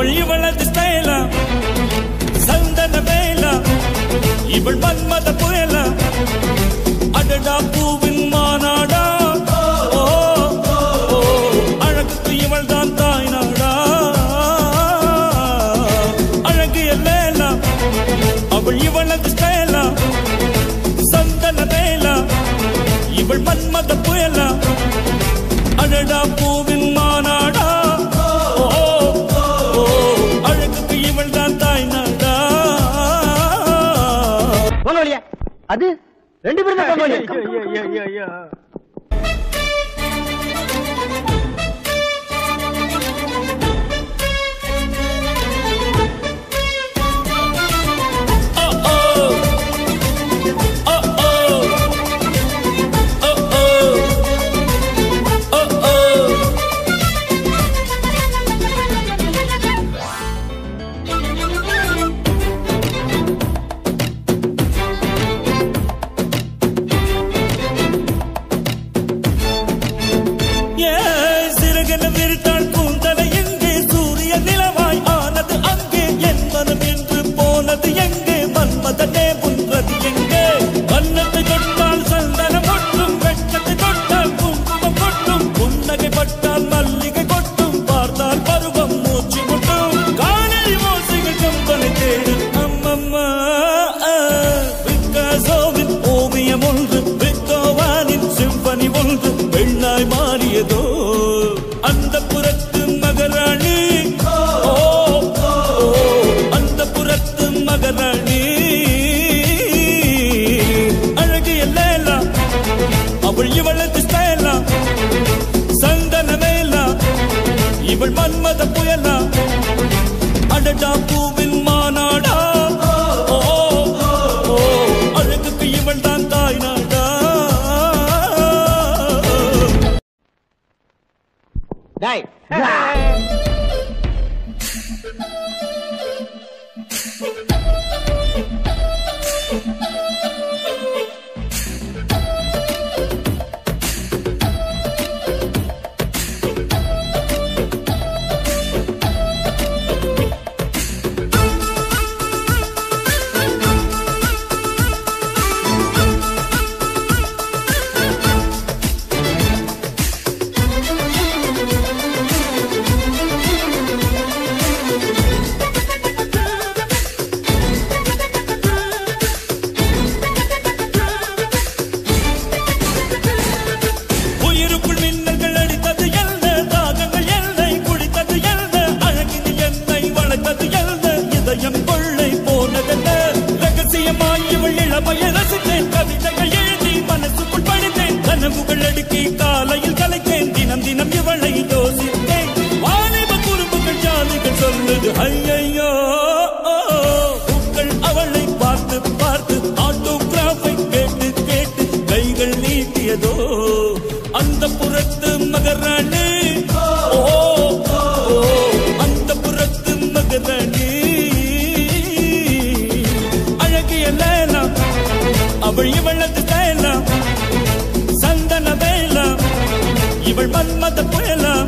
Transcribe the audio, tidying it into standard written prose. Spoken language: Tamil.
அவள் இவளது ஸ்டைலா சந்தன வேலா இவள் மன்மத புயலா அடடா பூவின் மாநாடா அழகுக்கு இவள் தான் தாய் நாடா அழகிய லேலா அவள் இவளது ஸ்டைலா சந்தன வேலா இவள் மன்மத புயலா அடடா பூவின் மாநாடா அழகுக்கு இவள் தான் தாய் நாடா அது ரெண்டு பேரும் இவள் மன்மத புயலா அடடா பூவின் மாநாடா அழகுக்கு இவள் தான் தாய் நாடா அந்த புறத்து மகராணி அந்த புறத்து மகராணி அழகிய லேலா அவள் இவளது ஸ்டைலா சந்தன வேலா இவள் மன்மத புயலா